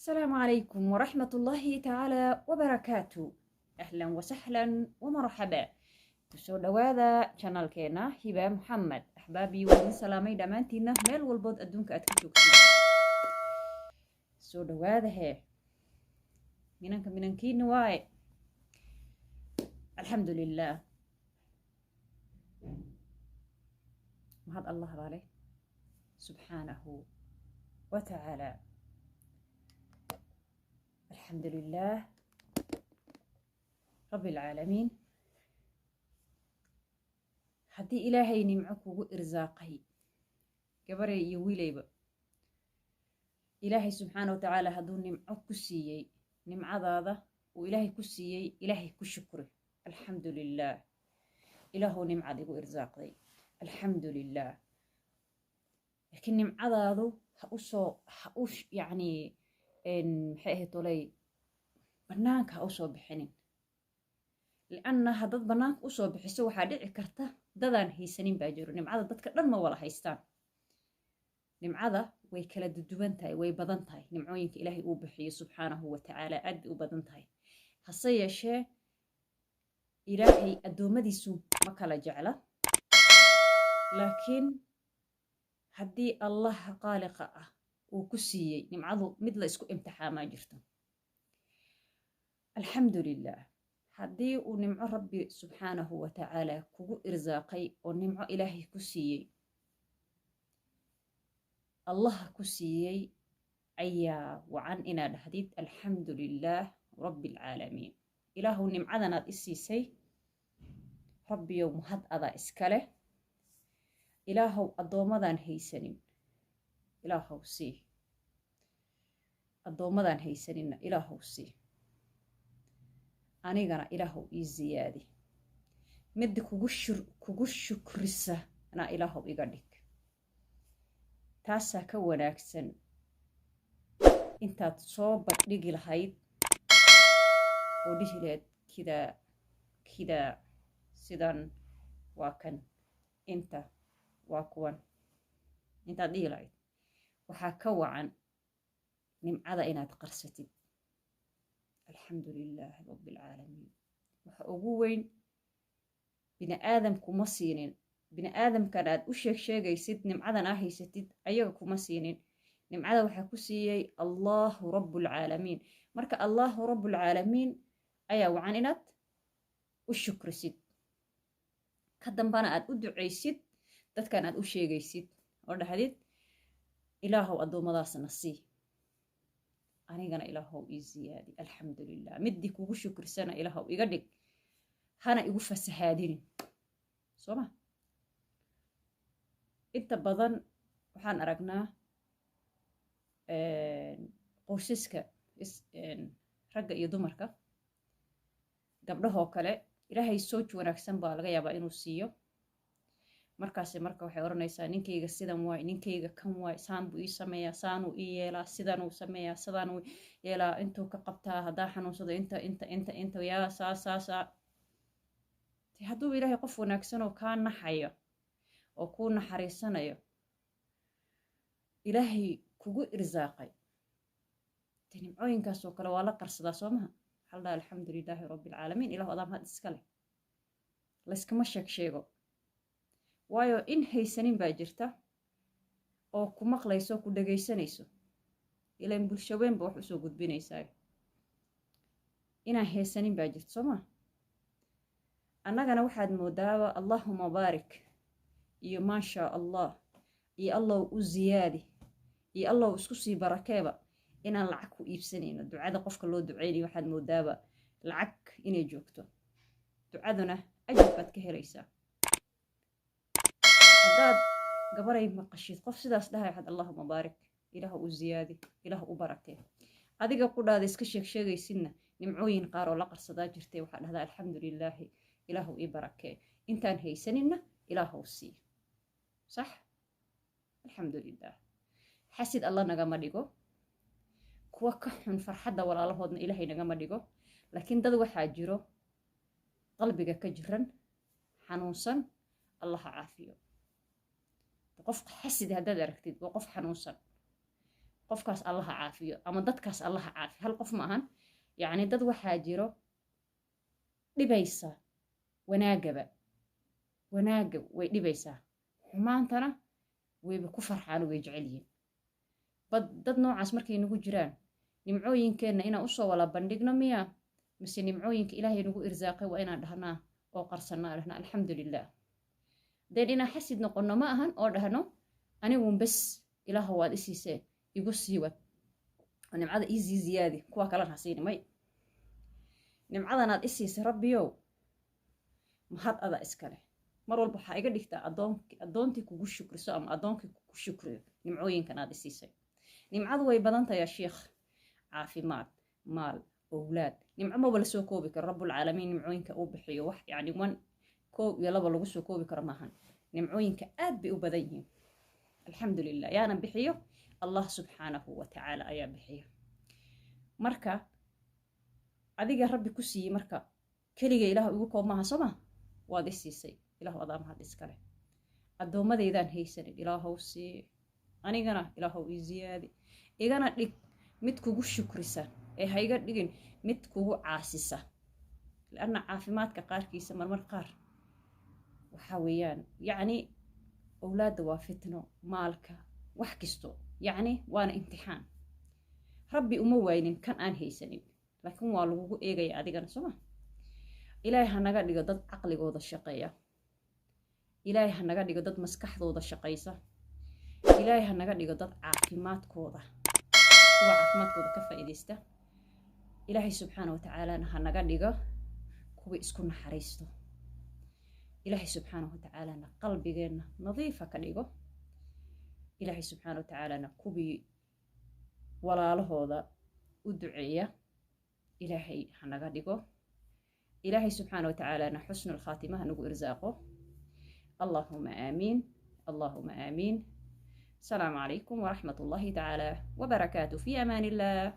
السلام عليكم ورحمة الله تعالى وبركاته. أهلا وسهلا ومرحبا. kusoo dhawaada channelkeena Hiba Muhammad. Axbaabii waan salaamay dhamaantiina meel walbood adduunka aad ka joogtiin. Soo dhawaada hee. minankiina waaye. Alxamdulillaah. mahad Allah baale subxaanahu wa tacaala. alxamdulillaah rabbi alcaalamiin. haddii ilaahay nimco kugu irsaaqay gabaray iyo wiilayba, ilaahay subxaana wa tacaala hadduu nimco ku siiyey, nimcadaada uu ilaahay ku siiyey, ilaahay ku shukri. alxamdu lilaah. ilaahuu nimcad igu irsaaqday, alxamdu lilaah. laakiin nimcadaadu yacni maxay ahayd tolay bannaanka ha u soo bixinin. lianna haddaad bannaanka u soo bixiso waxaa dhici karta dadaan haysanin baa jiro. nimcada dadka dhan ma wala haystaan. nimcada way kala duduwan tahay, way badan tahay. nimcooyinka ilaahay uu bixiyo subxaanahu wa tacaala aad bay u badan tahay. hase yeeshee ilaahay addoommadiisu ma kala jecla. laakiin haddii allaha qaaliqa ah uu ku siiyey nimcadu, mid la isku imtixaamaa jirto. alxamdu lilaah. haddii uu nimco rabbi subxaanahu wa tacaala kugu irsaaqay oo nimco ilaahay ku siiyey, allaha ku siiyey ayaa wacan inaad dhahdid alxamdu lilaah rabbi alcaalamiin. ilaahow nimcadanaad i siisay, rabbiyow mahad adaa iska leh. ilaahow addoommadaan haysanin ilaahow sii. addoommadaan haysaninna ilaahow sii. anigana ilaahow ii ziyaadi. midda kugu shukrisa na ilaahow iga dhig. taasaa ka wanaagsan intaad soo bandhigi lahayd oo dhihi lahayd kidaa sidan waa kan, inta waa kuwan. intaad dhihi lahayd waxaa ka wacan nimcada inaad qarsatid. alxamdu lilaahi rabbi alcaalamiin. waxa ugu weyn bini'aadam kuma siinin. bini'aadamkan aad u sheegaysid nimcadan aa haysatid ayaga kuma siinin. nimcada waxaa ku siiyey allaahu rabbulcaalamiin. marka allaahu rabbulcaalamiin ayaa wacan inaad u shukrisid, ka dambana aad u ducaysid dadkan aad u sheegaysid oo dhahdid ilaahow addoommadaasna sii, anigana ilaahow ii ziyaadi. alxamdu lilah. middii kugu shukrisana ilaahow iga dhig, hana igu fasahaadinin. soo ma inta badan waxaan aragnaa qoysaska ragga iyo dumarka, gabdhahoo kale ilaahay sooj wanaagsan baa laga yaabaa inuu siiyo. markaasi marka waxay odhanaysaa ninkayga sidan waay, ninkayga kan waay, saan buu ii sameeyaa, saanuu ii yeelaa, sidanuu sameeyaa, sidaanuu yeelaa, intuu ka qabtaa, haddaa xanuunsado inta yaa saa. hadduu ilaahay qof wanaagsan oo kaa naxayo oo kuu naxariisanayo ilaahay kugu irsaaqay, nimcooyinkaasoo kale waa la qarsadaa. soo maha waxaa la dhaha alxamdu lilaahi rabbi alcaalamiin. ilahu adaa mahad iska leh. layskama sheego. waayo in haysanin baa jirta oo ku maqlayso, ku dhagaysanayso. ilaan bulshaweynba wax usoo gudbinaysaa. inaan haysanin baa jirta. soo maa annagana waxaad moodaaba allaahuma baarik iyo maasha allah iyo allow u ziyaadi iyo allow isku sii barakeeba inaan lacag ku iibsanayno. ducada qofka loo duceynayo waxaad moodaaba lacag inay joogto. ducaduna ajir baad ka helaysaa. haddaad gabaray maqashid qof sidaas dhahay, waxaad allaahuma baarik, ilaah u ziyaadi, ilaah u barakee. adiga ku dhaada iska sheegaysidna nimcooyin qaar oo la qarsadaa jirtay. waxaad dhahdaa alxamdu lilaahi, ilaahu ii barakee. intaan haysaninna ilaahow sii. sax. alxamdu lilaah. xasid alla nagama dhigo. kuwa ka xun farxadda walaalahoodna ilaahay nagama dhigo. laakiin dad waxaa jiro qalbiga ka jiran, xanuunsan. allaha caafiyo. qof xasidi haddaad aragtid waa qof xanuunsan. qofkaas allaha caafiyo ama dadkaas allaha caafiyo hal qof ma ahan yacni dad waxaa jiro dhibaysa wanaagaba wanaagga way dhibaysaa xumaantana wayba ku farxaan way jecel yihiin dad noocaas markay nagu jiraan nimcooyinkeenna inaan usoo wala bandhigno miya mise nimcooyinka ilaahay nagu irsaaqay waa inaan dhahnaa oo qarsannaa dhahnaa alxamdulilah deen inaan xasid noqonno ma ahan oo dhahno anigun bes ilaaha waad isiisee igu siiwad oo nimcada iisii ziyaadi kuwa kalena hasiini may nimcadanaad isiisay rabbiyow mahad ada iskale mar walba waxaa iga dhigtaa addoontii kugu shukriso ama addoonkii kugu shukriyo nimcooyinkan aad isiisay nimcadu way badan tahay yaa sheekh caafimaad maal awlaad nimco maba la soo koobi karo rabbulcaalamiin nimcooyinka uu bixiyo wax yacni 1 2 iyo 2 lagu soo koobi karo maahan nimcooyinka aad bay u badan yihiin alxamdulilah yaana bixiyo allah subxaanahu wa tacaala ayaa bixiyo marka adiga rabbi ku siiyey marka keliga ilaahu igu koob maaha soo ma waad isiisay ilaahu adaa mahad iskale addoommadeydaan haysanin ilaahow sii anigana ilaahow ii ziyaadi igana dhig mid kugu shukrisa ee ha iga dhigin mid kugu caasisa lianna caafimaadka qaarkiisa marmar qaar waxaa weeyaan yacni awlaadda waa fitno maalka wax kisto yacni waana imtixaan rabbi uma waynin kan aan haysanin laakiin waa lagugu eegaya adigana sooma ilaahay ha naga dhigo dad caqligooda shaqeeya ilaahay ha naga dhigo dad maskaxdooda shaqaysa ilaahay ha naga dhigo dad caafimaadkooda kuwa caafimaadkooda ka faa'iidaysta ilaahay subxaana wa tacaalana ha naga dhigo kuwa isku naxariisto ilaahay subxaana wa tacaalana qalbigeenna nadiifa ka dhigo ilaahay subxaana wa tacaalana kuwii walaalahooda u duceeya ilaahay ha naga dhigo ilaahay subxaana wa tacaalana xusnu alkhaatima ha nagu irsaaqo allahuma aamiin allahuma aamiin السلام عليكم ورحمة الله تعالى وبركاته في أمان الله.